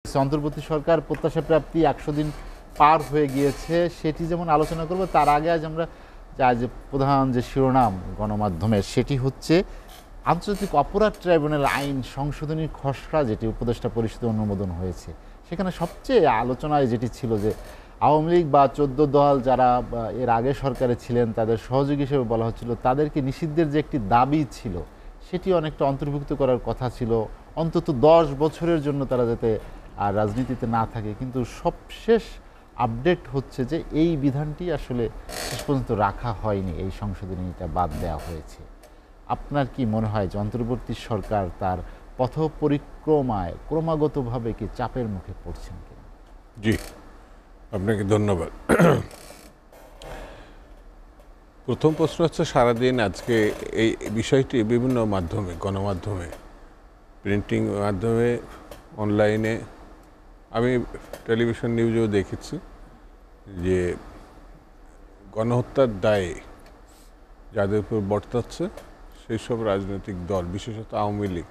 অন্তর্বর্তী সরকার প্রত্যাশা প্রাপ্তি ১০০ দিন পার হয়ে গিয়েছে, সেটি যেমন আলোচনা করব, তার আগে আজ আমরা যে প্রধান যে শিরোনাম গণমাধ্যমের, সেটি হচ্ছে আন্তর্জাতিক অপরাধ ট্রাইব্যুনাল আইন সংশোধনীর খসড়া, যেটি উপদেষ্টা পরিষদে অনুমোদন হয়েছে। সেখানে সবচেয়ে আলোচনায় যেটি ছিল যে আওয়ামী লীগ বা ১৪ দল যারা এর আগে সরকারে ছিলেন, তাদের সহযোগী হিসেবে বলা হচ্ছিল, তাদেরকে নিষিদ্ধের যে একটি দাবি ছিল সেটি অনেকটা অন্তর্ভুক্ত করার কথা ছিল, অন্তত ১০ বছরের জন্য তারা যাতে আর রাজনীতিতে না থাকে। কিন্তু সবশেষ আপডেট হচ্ছে যে এই বিধানটি আসলে শেষ পর্যন্ত রাখা হয়নি, এই সংশোধনীটা বাদ দেওয়া হয়েছে। আপনার কি মনে হয় যে অন্তর্বর্তী সরকার তার পথ পরিক্রমায় ক্রমাগতভাবে কি চাপের মুখে পড়ছেন কিনা? জি, আপনাকে ধন্যবাদ। প্রথম প্রশ্ন হচ্ছে, সারাদিন আজকে এই বিষয়টি বিভিন্ন মাধ্যমে, গণমাধ্যমে, প্রিন্টিং মাধ্যমে, অনলাইনে, আমি টেলিভিশন নিউজেও দেখেছি যে গণহত্যার দায়ে যাদের উপর বর্তাচ্ছে সেই সব রাজনৈতিক দল, বিশেষত আওয়ামী লীগ,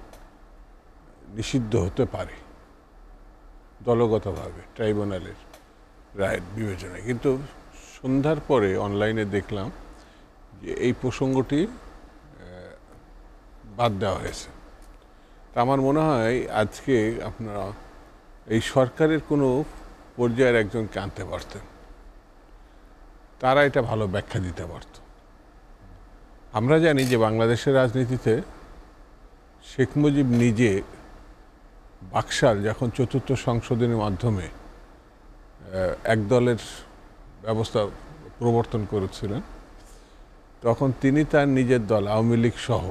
নিষিদ্ধ হতে পারে দলগতভাবে ট্রাইব্যুনালের রায়ের বিবেচনায়। কিন্তু সন্ধ্যার পরে অনলাইনে দেখলাম যে এই প্রসঙ্গটি বাদ দেওয়া হয়েছে। তা আমার মনে হয় আজকে আপনারা এই সরকারের কোনো পর্যায়ের একজনকে আনতে পারতেন, তারা এটা ভালো ব্যাখ্যা দিতে পারত। আমরা জানি যে বাংলাদেশের রাজনীতিতে শেখ মুজিব নিজে বাকশাল যখন চতুর্থ সংশোধনীর মাধ্যমে এক দলের ব্যবস্থা প্রবর্তন করেছিলেন, তখন তিনি তার নিজের দল আওয়ামী লীগ সহ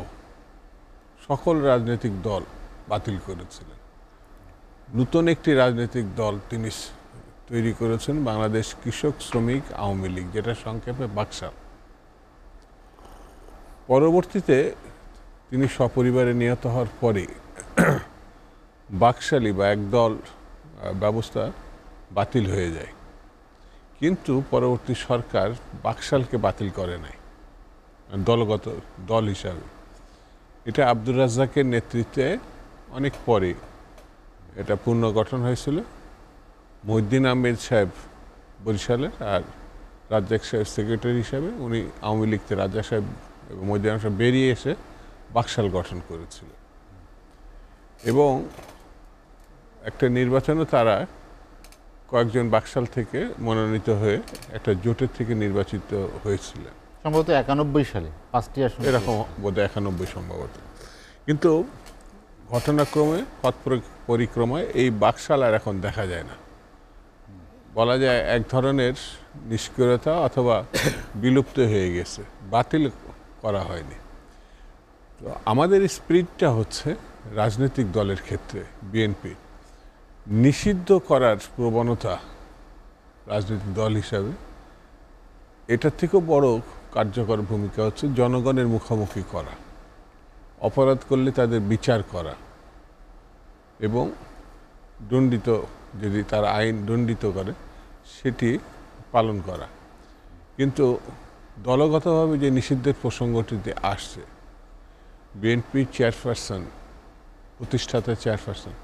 সকল রাজনৈতিক দল বাতিল করেছিলেন। নতুন একটি রাজনৈতিক দল তিনি তৈরি করেছেন, বাংলাদেশ কৃষক শ্রমিক আওয়ামী লীগ, যেটা সংক্ষেপে বাকশাল। পরবর্তীতে তিনি সপরিবারে নিহত হওয়ার পরে বাকশালী বা একদল ব্যবস্থা বাতিল হয়ে যায়। কিন্তু পরবর্তী সরকার বাকশালকে বাতিল করে নাই দলগত দল হিসাবে। এটা আব্দুর রাজ্জাকের নেতৃত্বে অনেক পরে এটা পুনর্গঠন হয়েছিল। মহিউদ্দিন আহমেদ সাহেব বরিশালের, আর রাজ্জাক সাহেব সেক্রেটারি হিসাবে, উনি আওয়ামী লীগতে রাজ্জাক সাহেব এবং মহিউদ্দিন আহমেদ সাহেব বেরিয়ে এসে বাকশাল গঠন করেছিল। এবং একটা নির্বাচনও তারা কয়েকজন বাকশাল থেকে মনোনীত হয়ে একটা জোটের থেকে নির্বাচিত হয়েছিলেন, সম্ভবত ৯১ সালে ৫টি আসন, এরকম বোধহয় ৯১ সম্ভবত। কিন্তু ঘটনাক্রমে পথ পরিক্রমায় এই বাকশাল আর এখন দেখা যায় না। বলা যায় এক ধরনের নিষ্ক্রিয়তা অথবা বিলুপ্ত হয়ে গেছে, বাতিল করা হয়নি। তো আমাদের স্পিরিটটা হচ্ছে রাজনৈতিক দলের ক্ষেত্রে বিএনপি নিষিদ্ধ করার প্রবণতা রাজনৈতিক দল হিসাবে, এটার থেকেও বড় কার্যকর ভূমিকা হচ্ছে জনগণের মুখোমুখি করা, অপরাধ করলে তাদের বিচার করা এবং দণ্ডিত, যদি তারা আইন দণ্ডিত করে সেটি পালন করা। কিন্তু দলগতভাবে যে নিষিদ্ধের প্রসঙ্গটিতে আসছে, বিএনপি চেয়ারপারসন, প্রতিষ্ঠাতা চেয়ারপারসন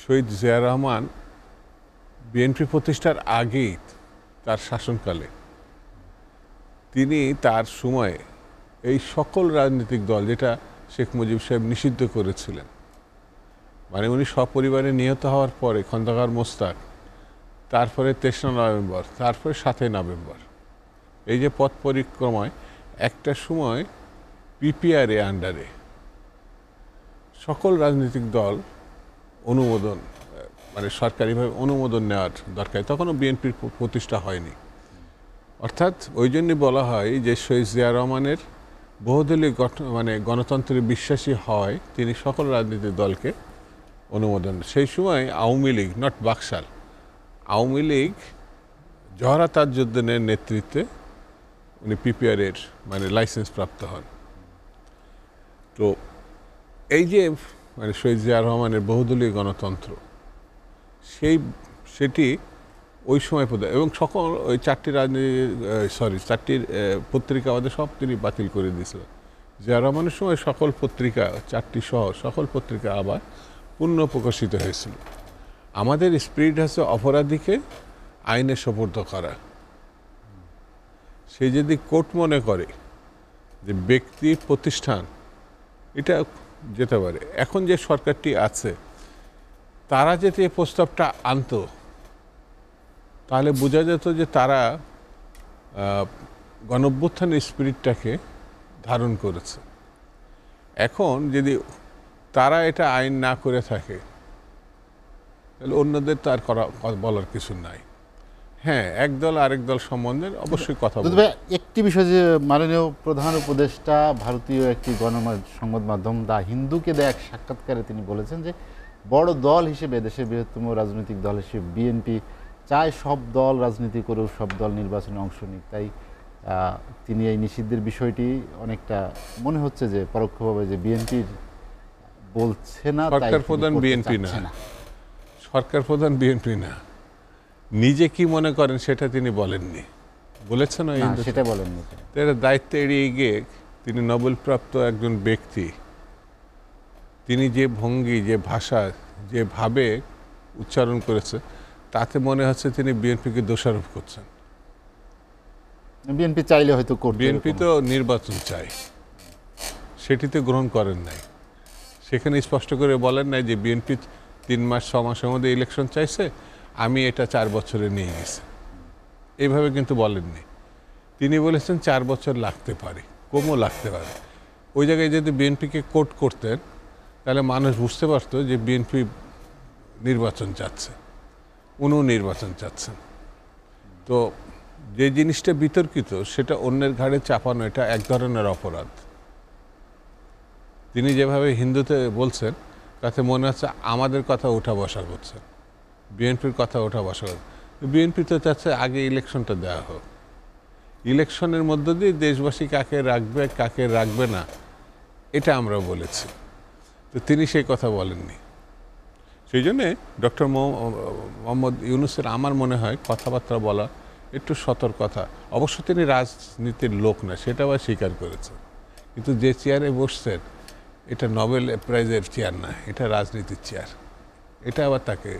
শহীদ জিয়া রহমান বিএনপি প্রতিষ্ঠার আগেই তার শাসনকালে তিনি তার সময়ে এই সকল রাজনৈতিক দল, যেটা শেখ মুজিব সাহেব নিষিদ্ধ করেছিলেন, মানে উনি সপরিবারে নিহত হওয়ার পরে খন্দকার মোস্তাক, তারপরে ৩রা নভেম্বর, তারপরে ৭ই নভেম্বর, এই যে পথ পরিক্রমায় একটা সময় পিপিআর-এ আন্ডারে সকল রাজনৈতিক দল অনুমোদন, মানে সরকারিভাবে অনুমোদন নেওয়ার দরকার, তখনও বিএনপির প্রতিষ্ঠা হয়নি। অর্থাৎ ওই জন্যই বলা হয় যে শহীদ জিয়া রহমানের বহুদলীয় মানে গণতন্ত্রে বিশ্বাসী হয়, তিনি সকল রাজনৈতিক দলকে অনুমোদন। সেই সময় আওয়ামী লীগ, নট বাকশাল, আওয়ামী লীগ জহরা তাজউদ্দিনের নেতৃত্বে উনি পিপিআর-এর মানে লাইসেন্স প্রাপ্ত হন। তো এই যে মানে শহীদ জিয়া রহমানের বহুদলীয় গণতন্ত্র, সেটি ওই সময় এবং সকল ওই 4টি পত্রিকা আমাদের সব তিনি বাতিল করে দিয়েছিলেন। জিয়া রহমানের সময় সকল পত্রিকা, 4টি সহ সকল পত্রিকা আবার পুনঃ প্রকাশিত হয়েছিল। আমাদের স্পিরিট হচ্ছে অপরাধীকে আইনে সোপর্দ করা। সে যদি কোর্ট মনে করে যে ব্যক্তি প্রতিষ্ঠান এটা যেতে পারে, এখন যে সরকারটি আছে তারা যদি এই প্রস্তাবটা আনতো তাহলে বোঝা যেত যে তারা গণঅভ্যুত্থানের স্পিরিটটাকে ধারণ করেছে। এখন যদি তারা এটা আইন না করে থাকে তাহলে অন্যদের তো আর বলার কিছু নাই। হ্যাঁ, একদল আরেক দল সম্বন্ধে অবশ্যই কথা বলবে। তবে একটি বিষয় যে মাননীয় প্রধান উপদেষ্টা ভারতীয় একটি সংবাদ মাধ্যম দা হিন্দুকে দেয়া এক সাক্ষাৎকারে তিনি বলেছেন যে বড় দল হিসেবে, দেশের বৃহত্তম রাজনৈতিক দল হিসেবে বিএনপি চায় সব দল রাজনীতি করেও সব দল নির্বাচনে অংশ নিক। তাই তিনি এই নিষিদ্ধের বিষয়টি অনেকটা মনে হচ্ছে যে পরোক্ষভাবে যে বিএনপির বলছে না, সরকার প্রধান বিএনপি না, সরকার প্রধান বিএনপি না, নিজে কি মনে করেন সেটা তিনি বলেননি, বলেছেন সেটা বলেননি। এটা দায়িত্ব এড়িয়ে গিয়ে তিনি নোবেলপ্রাপ্ত একজন ব্যক্তি, তিনি যে ভঙ্গি, যে ভাষা, যেভাবে উচ্চারণ করেছে তাতে মনে হচ্ছে তিনি বিএনপিকে দোষারোপ করছেন। বিএনপি চাইলে হয়তো করবে। বিএনপি তো নির্বাচন চায়, সেটিতে গ্রহণ করেন নাই। সেখানে স্পষ্ট করে বলেন নাই যে বিএনপি 3 মাস 6 মাসের মধ্যে ইলেকশন চাইছে, আমি এটা 4 বছরে নিয়ে গেছি, এইভাবে কিন্তু বলেননি। তিনি বলেছেন 4 বছর লাগতে পারে, কমও লাগতে পারে। ওই জায়গায় যদি বিএনপিকে কোট করতেন তাহলে মানুষ বুঝতে পারতো যে বিএনপি নির্বাচন চাচ্ছে, উনিও নির্বাচন চাচ্ছেন। তো যে জিনিসটা বিতর্কিত সেটা অন্যের ঘাড়ে চাপানো, এটা এক ধরনের অপরাধ। তিনি যেভাবে হিন্দুতে বলছেন তাতে মনে হচ্ছে আমাদের কথা ওঠা বসা করছেন, বিএনপির কথা ওঠা বসা করছেন। বিএনপি তো চাচ্ছে আগে ইলেকশনটা দেওয়া হোক, ইলেকশনের মধ্য দিয়ে দেশবাসী কাকে রাখবে কাকে রাখবে না এটা আমরা বলেছি। তো তিনি সেই কথা বলেননি। সেই জন্যে ডক্টর মোহাম্মদ ইউনূসের আমার মনে হয় কথাবার্তা বলা একটু সতর্কতা। অবশ্য তিনি রাজনীতির লোক না, সেটা আবার স্বীকার করেছেন, কিন্তু যে চেয়ারে বসছেন এটা নোবেল প্রাইজের চেয়ার না, এটা রাজনীতির চেয়ার, এটা আবার তাকে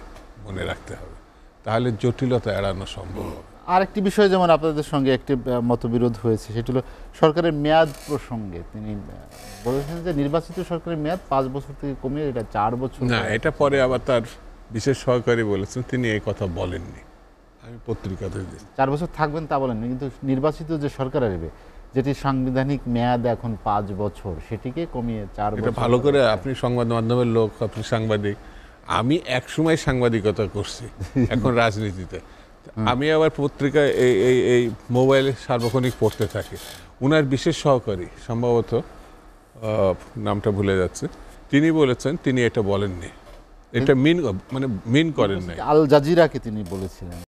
মনে রাখতে হবে, তাহলে জটিলতা এড়ানো সম্ভব হবে। আরেকটি বিষয় যেমন আপনাদের সঙ্গে একটি মতবিরোধ হয়েছে, সেটি হলো সরকারের মেয়াদ প্রসঙ্গে। তিনি বলেছেন যে নির্বাচিত সরকারের মেয়াদ 5 বছর থেকে কমিয়ে এটা 4 বছর। না, এটা পরে আবার তার বিশেষ সহকারী বলেছেন, তিনি এই কথা বলেননি, আমি পত্রিকাতে দিয়েছি। 4 বছর থাকবেন তা বলেননি, কিন্তু নির্বাচিত যে সরকার আসবে যেটি সাংবিধানিক মেয়াদ এখন 5 বছর, সেটিকে কমিয়ে 4 বছর। এটা ভালো করে, আপনি সংবাদ মাধ্যমের লোক, আপনি সাংবাদিক, আমি একসময় সাংবাদিকতা করছি, এখন রাজনীতিতে। আমি আবার পত্রিকায় এই মোবাইলে সার্বক্ষণিক পড়তে থাকি। উনার বিশেষ সহকারী, সম্ভবত নামটা ভুলে যাচ্ছে, তিনি বলেছেন তিনি এটা বলেননি, এটা মিন করেন নাই। আল জাজিরাকে তিনি বলেছিলেন।